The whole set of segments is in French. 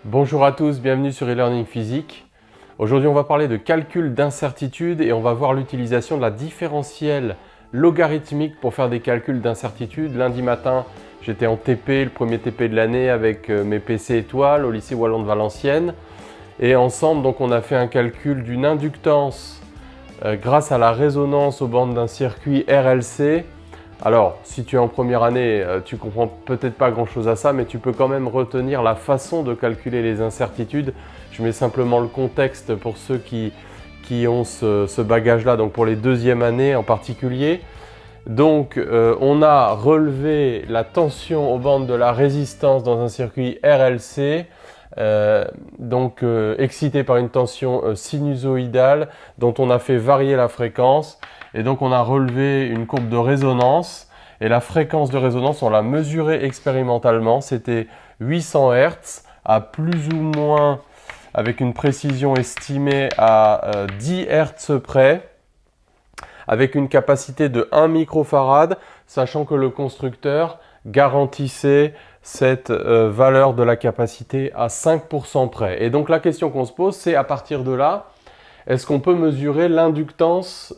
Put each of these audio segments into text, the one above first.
Bonjour à tous, bienvenue sur e-learning physique. Aujourd'hui, on va parler de calcul d'incertitude et on va voir l'utilisation de la différentielle logarithmique pour faire des calculs d'incertitude. Lundi matin, j'étais en TP, le premier TP de l'année avec mes PC étoiles au lycée Wallon de Valenciennes. Et ensemble, donc, on a fait un calcul d'une inductance grâce à la résonance aux bandes d'un circuit RLC. Alors, si tu es en première année, tu comprends peut-être pas grand-chose à ça, mais tu peux quand même retenir la façon de calculer les incertitudes. Je mets simplement le contexte pour ceux qui ont ce bagage-là, donc pour les deuxièmes années en particulier. Donc, on a relevé la tension aux bandes de la résistance dans un circuit RLC, excité par une tension sinusoïdale dont on a fait varier la fréquence. Et donc, on a relevé une courbe de résonance. Et la fréquence de résonance, on l'a mesurée expérimentalement. C'était 800 Hz à plus ou moins, avec une précision estimée à 10 Hz près, avec une capacité de 1 microfarad, sachant que le constructeur garantissait cette valeur de la capacité à 5% près. Et donc, la question qu'on se pose, c'est à partir de là, est-ce qu'on peut mesurer l'inductance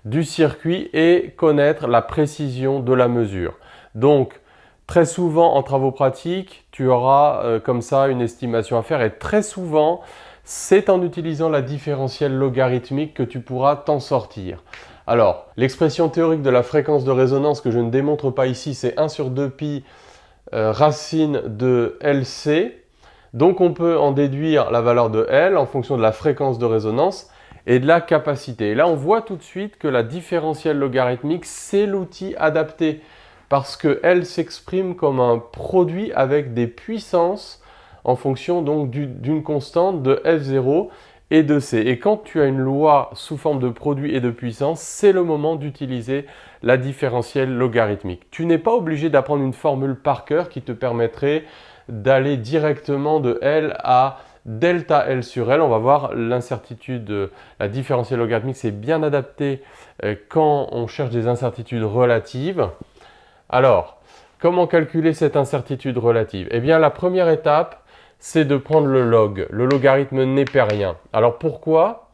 du circuit et connaître la précision de la mesure? Donc, très souvent en travaux pratiques, tu auras comme ça une estimation à faire et très souvent, c'est en utilisant la différentielle logarithmique que tu pourras t'en sortir. Alors, l'expression théorique de la fréquence de résonance que je ne démontre pas ici, c'est 1 sur 2pi racine de LC. Donc, on peut en déduire la valeur de L en fonction de la fréquence de résonance et de la capacité. Et là, on voit tout de suite que la différentielle logarithmique, c'est l'outil adapté parce qu'elle s'exprime comme un produit avec des puissances en fonction donc d'une constante de F0 et de C. Et quand tu as une loi sous forme de produit et de puissance, c'est le moment d'utiliser la différentielle logarithmique. Tu n'es pas obligé d'apprendre une formule par cœur qui te permettrait d'aller directement de L à delta L sur L. On va voir l'incertitude, la différentielle logarithmique, c'est bien adapté quand on cherche des incertitudes relatives. Alors, comment calculer cette incertitude relative? Eh bien, la première étape, c'est de prendre le log, le logarithme népérien. Alors, pourquoi?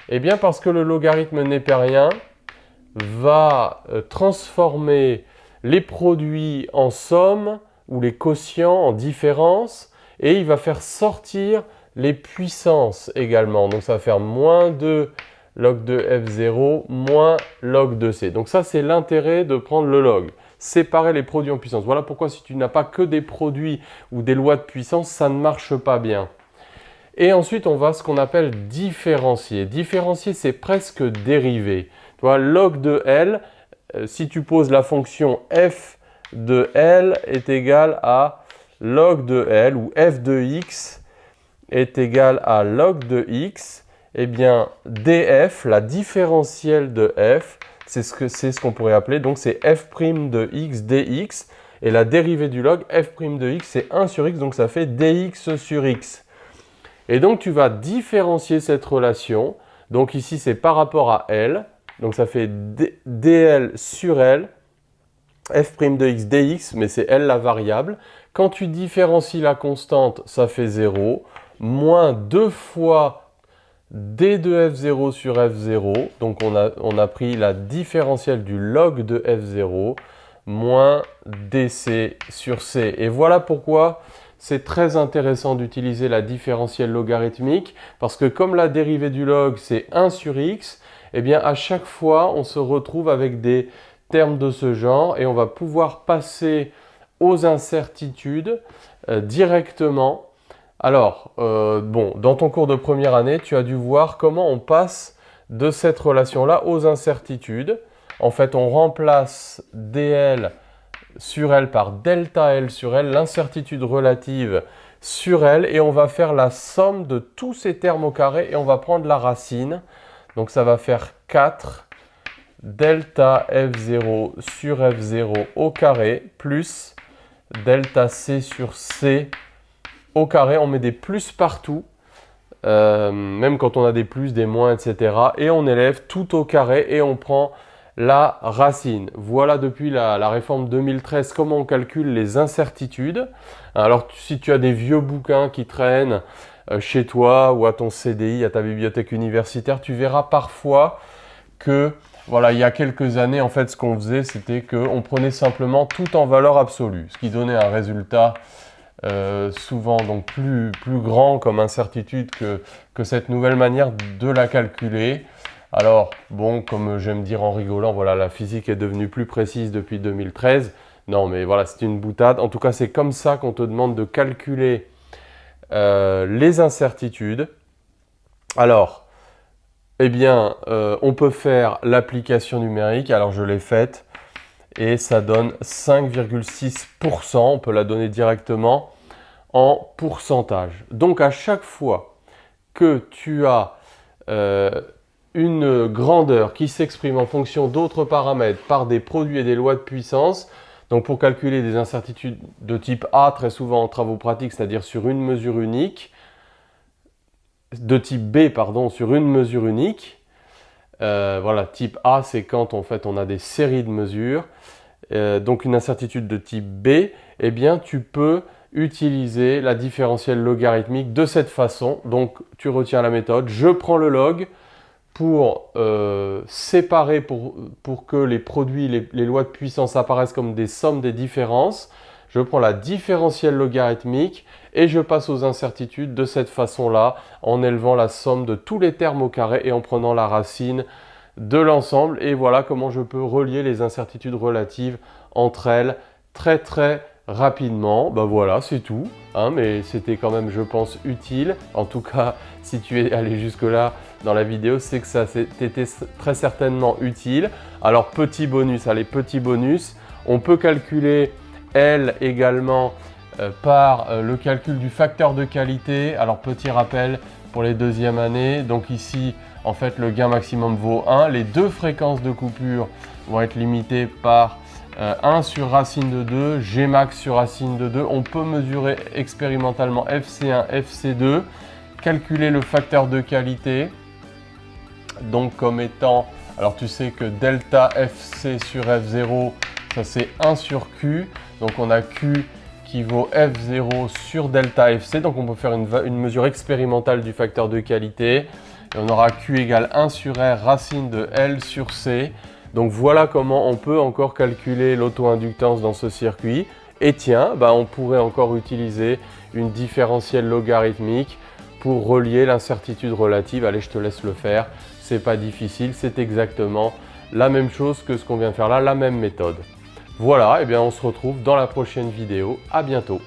Eh bien, parce que le logarithme népérien va transformer les produits en somme ou les quotients en différence et il va faire sortir les puissances également. Donc ça va faire moins 2 log de F0 moins log de C. Donc ça, c'est l'intérêt de prendre le log. Séparer les produits en puissance. Voilà pourquoi si tu n'as pas que des produits ou des lois de puissance, ça ne marche pas bien. Et ensuite, on va ce qu'on appelle différencier. Différencier, c'est presque dériver. Tu vois, log de L, si tu poses la fonction f de L est égal à log de L ou f de x est égal à log de x, eh bien df, la différentielle de f, c'est ce qu'on pourrait appeler, donc c'est f' de x dx, et la dérivée du log, f' de x, c'est 1 sur x, donc ça fait dx sur x. Et donc tu vas différencier cette relation, donc ici c'est par rapport à L, donc ça fait dl sur L, f' de x dx, mais c'est L la variable. Quand tu différencies la constante, ça fait 0, moins 2 fois d de f0 sur f0, donc on a pris la différentielle du log de f0, moins dc sur c. Et voilà pourquoi c'est très intéressant d'utiliser la différentielle logarithmique, parce que comme la dérivée du log, c'est 1 sur x, eh bien à chaque fois, on se retrouve avec des termes de ce genre et on va pouvoir passer aux incertitudes directement. Alors, dans ton cours de première année, tu as dû voir comment on passe de cette relation-là aux incertitudes. En fait, on remplace dl sur L par delta L sur L, l'incertitude relative sur L, et on va faire la somme de tous ces termes au carré et on va prendre la racine. Donc, ça va faire 4 delta F0 sur F0 au carré plus delta C sur C au carré. On met des plus partout, même quand on a des plus, des moins, etc. Et on élève tout au carré et on prend la racine. Voilà depuis la réforme 2013 comment on calcule les incertitudes. Alors si tu as des vieux bouquins qui traînent chez toi ou à ton CDI, à ta bibliothèque universitaire, tu verras parfois que voilà, il y a quelques années, en fait, ce qu'on faisait, c'était qu'on prenait simplement tout en valeur absolue, ce qui donnait un résultat souvent donc plus grand comme incertitude que cette nouvelle manière de la calculer. Alors, bon, comme j'aime dire en rigolant, voilà, la physique est devenue plus précise depuis 2013. Non, mais voilà, c'est une boutade. En tout cas, c'est comme ça qu'on te demande de calculer les incertitudes. Alors, eh bien, on peut faire l'application numérique. Alors, je l'ai faite et ça donne 5,6%. On peut la donner directement en pourcentage. Donc, à chaque fois que tu as une grandeur qui s'exprime en fonction d'autres paramètres par des produits et des lois de puissance, donc pour calculer des incertitudes de type A, très souvent en travaux pratiques, c'est-à-dire sur une mesure unique, de type B, pardon, sur une mesure unique. Voilà, type A, c'est quand en fait on a des séries de mesures. Donc une incertitude de type B, eh bien tu peux utiliser la différentielle logarithmique de cette façon. Donc tu retiens la méthode, je prends le log pour séparer, pour que les produits, les lois de puissance apparaissent comme des sommes des différences. Je prends la différentielle logarithmique et je passe aux incertitudes de cette façon-là, en élevant la somme de tous les termes au carré et en prenant la racine de l'ensemble. Et voilà comment je peux relier les incertitudes relatives entre elles très rapidement. Ben voilà, c'est tout, hein, mais c'était quand même, je pense, utile. En tout cas, si tu es allé jusque-là dans la vidéo, c'est que ça t'était très certainement utile. Alors, petit bonus, allez, petit bonus, on peut calculer L également par le calcul du facteur de qualité. Alors, petit rappel pour les deuxièmes années, donc ici, en fait, le gain maximum vaut 1. Les deux fréquences de coupure vont être limitées par 1 sur racine de 2, Gmax sur racine de 2. On peut mesurer expérimentalement FC1, FC2, calculer le facteur de qualité, donc comme étant, alors tu sais que delta FC sur F0, ça c'est 1 sur Q, donc on a Q qui vaut F0 sur delta FC, donc on peut faire une mesure expérimentale du facteur de qualité, et on aura Q égale 1 sur R racine de L sur C. Donc voilà comment on peut encore calculer l'auto-inductance dans ce circuit. Et tiens, bah on pourrait encore utiliser une différentielle logarithmique pour relier l'incertitude relative. Allez, je te laisse le faire, c'est pas difficile, c'est exactement la même chose que ce qu'on vient de faire là, la même méthode. Voilà, et bien on se retrouve dans la prochaine vidéo. À bientôt.